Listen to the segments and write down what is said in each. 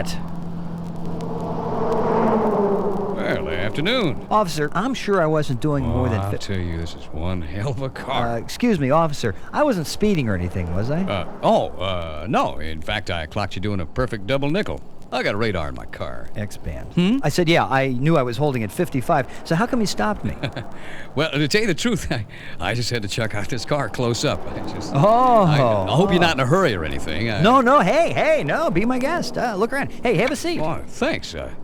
damn it. Well, afternoon. Officer, I'm sure I wasn't doing more than... I'll tell you, this is one hell of a car. Excuse me, officer. I wasn't speeding or anything, was I? No. In fact, I clocked you doing a perfect double nickel. I got a radar in my car. X-band. I said, yeah, I knew I was holding at 55, so how come you stopped me? Well, to tell you the truth, I just had to check out this car close up. I hope you're not in a hurry or anything. No, hey, no, be my guest. Look around. Hey, have a seat. Oh, thanks. I'm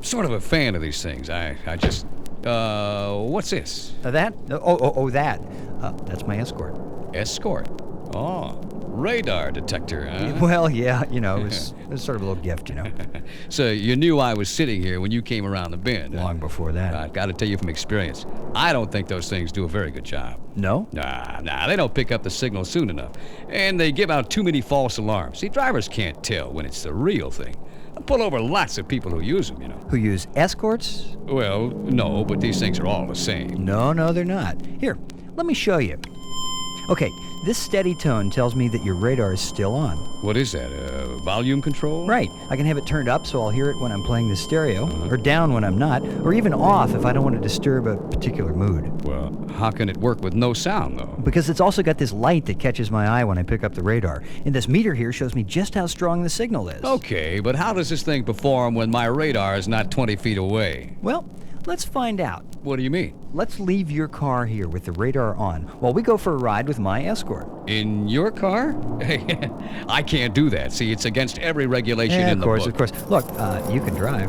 sort of a fan of these things. I just... what's this? That? That. That's my Escort. Escort? Oh, radar detector, huh? Well, yeah, it was sort of a little gift, So you knew I was sitting here when you came around the bend. Long before that. I've got to tell you from experience, I don't think those things do a very good job. No? Nah, they don't pick up the signal soon enough. And they give out too many false alarms. See, drivers can't tell when it's the real thing. I pull over lots of people who use them, Who use Escorts? Well, no, but these things are all the same. No, they're not. Here, let me show you. Okay, this steady tone tells me that your radar is still on. What is that, volume control? Right. I can have it turned up so I'll hear it when I'm playing the stereo, or down when I'm not, or even off if I don't want to disturb a particular mood. Well, how can it work with no sound, though? Because it's also got this light that catches my eye when I pick up the radar. And this meter here shows me just how strong the signal is. Okay, but how does this thing perform when my radar is not 20 feet away? Well, let's find out. What do you mean? Let's leave your car here with the radar on while we go for a ride with my Escort. In your car? I can't do that. See, it's against every regulation in the book. Of course. Look, you can drive.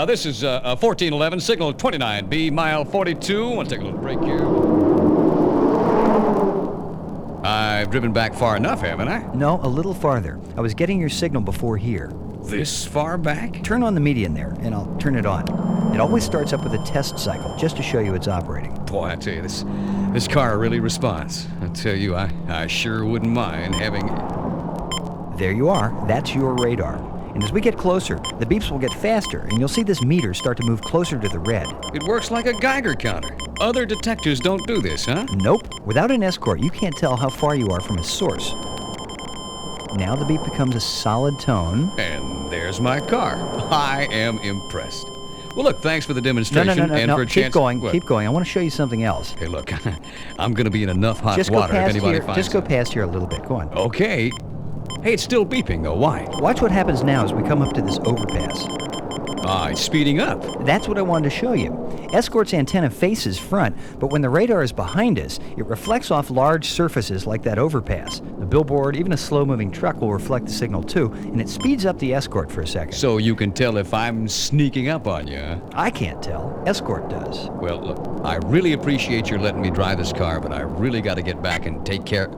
This is 1411, signal 29B, mile 42. Want to take a little break here? I've driven back far enough, haven't I? No, a little farther. I was getting your signal before here. This far back? Turn on the median there, and I'll turn it on. It always starts up with a test cycle, just to show you it's operating. Boy, I tell you, this car really responds. I tell you, I sure wouldn't mind having... There you are. That's your radar. And as we get closer, the beeps will get faster, and you'll see this meter start to move closer to the red. It works like a Geiger counter. Other detectors don't do this, huh? Nope. Without an Escort, you can't tell how far you are from a source. Now the beep becomes a solid tone. And there's my car. I am impressed. Well, look, thanks for the demonstration and for a chance... Keep going. I want to show you something else. Hey, look, I'm going to be in enough hot water if anybody finds Just go past here a little bit. Go on. Okay. Hey, it's still beeping, though. Why? Watch what happens now as we come up to this overpass. It's speeding up. That's what I wanted to show you. Escort's antenna faces front, but when the radar is behind us, it reflects off large surfaces like that overpass. The billboard, even a slow-moving truck will reflect the signal too, and it speeds up the Escort for a second. So you can tell if I'm sneaking up on you, huh? I can't tell. Escort does. Well, look, I really appreciate your letting me drive this car, but I really got to get back and take care...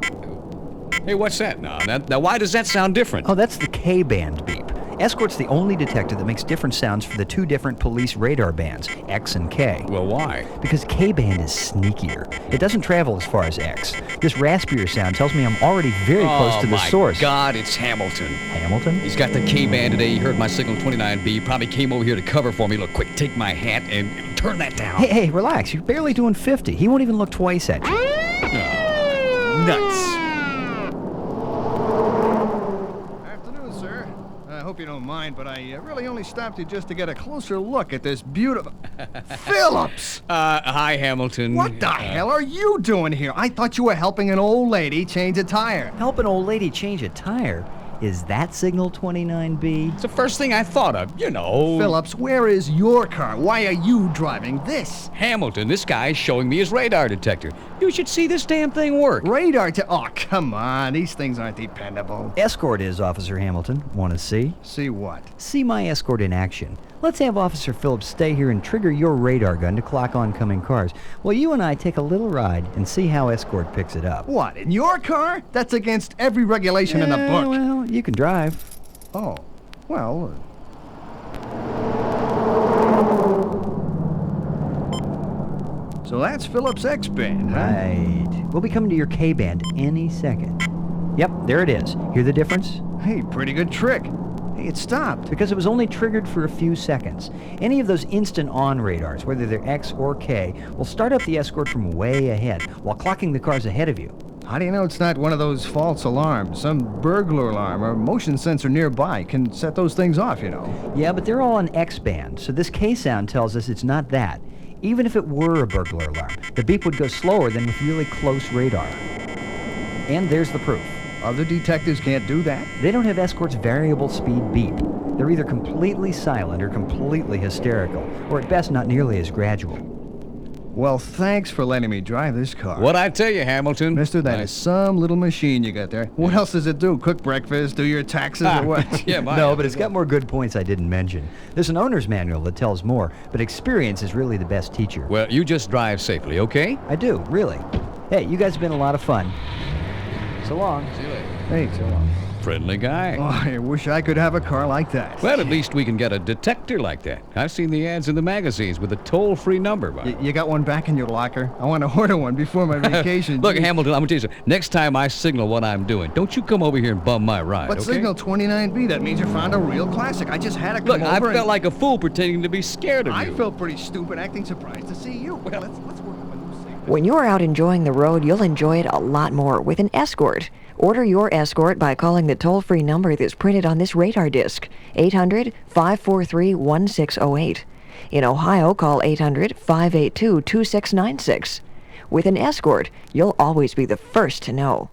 Hey, what's that now? Now, why does that sound different? Oh, that's the K-band beep. Escort's the only detector that makes different sounds for the two different police radar bands, X and K. Well, why? Because K-band is sneakier. It doesn't travel as far as X. This raspier sound tells me I'm already very close to the source. Oh, my God, it's Hamilton. Hamilton? He's got the K-band today. He heard my signal 29B. Probably came over here to cover for me. Look, quick, take my hat and turn that down. Hey, relax. You're barely doing 50. He won't even look twice at you. Oh, nuts. I hope you don't mind, but I really only stopped you just to get a closer look at this beautiful... Phillips! Hi, Hamilton. What the hell are you doing here? I thought you were helping an old lady change a tire. Help an old lady change a tire? Is that signal 29B? It's the first thing I thought of, Phillips, where is your car? Why are you driving this? Hamilton, this guy's showing me his radar detector. You should see this damn thing work. Oh, come on. These things aren't dependable. Escort is, Officer Hamilton. Want to see? See what? See my Escort in action. Let's have Officer Phillips stay here and trigger your radar gun to clock oncoming cars, while you and I take a little ride and see how Escort picks it up. What, in your car? That's against every regulation in the book. Well, you can drive. Oh, well... So that's Phillips' X-band, huh? Right. We'll be coming to your K-band any second. Yep, there it is. Hear the difference? Hey, pretty good trick. Hey, it stopped. Because it was only triggered for a few seconds. Any of those instant-on radars, whether they're X or K, will start up the Escort from way ahead, while clocking the cars ahead of you. How do you know it's not one of those false alarms? Some burglar alarm or motion sensor nearby can set those things off, you know. Yeah, but they're all on X-band, so this K-sound tells us it's not that. Even if it were a burglar alarm, the beep would go slower than with really close radar. And there's the proof. Other detectives can't do that? They don't have Escort's variable speed beep. They're either completely silent or completely hysterical, or at best not nearly as gradual. Well, thanks for letting me drive this car. What I tell you, Hamilton? Mister, that is some little machine you got there. What else does it do? Cook breakfast, do your taxes, or what? Yeah, No, but it's got more good points I didn't mention. There's an owner's manual that tells more, but experience is really the best teacher. Well, you just drive safely, okay? I do, really. Hey, you guys have been a lot of fun. So long. See you later. Hey, so long. Friendly guy. Oh, I wish I could have a car like that. Well, at least we can get a detector like that. I've seen the ads in the magazines with a toll-free number. You got one back in your locker? I want to order one before my vacation. Look, Gee. Hamilton, I'm going to tell you something. Next time I signal what I'm doing, don't you come over here and bum my ride, But okay? signal 29B, that means you found a real classic. I just had to come Look, over I felt and... like a fool pretending to be scared of I you. felt pretty stupid acting surprised to see you. Well, let's work on a new signal. When you're out enjoying the road, you'll enjoy it a lot more with an Escort. Order your Escort by calling the toll-free number that's printed on this radar disc, 800-543-1608. In Ohio, call 800-582-2696. With an Escort, you'll always be the first to know.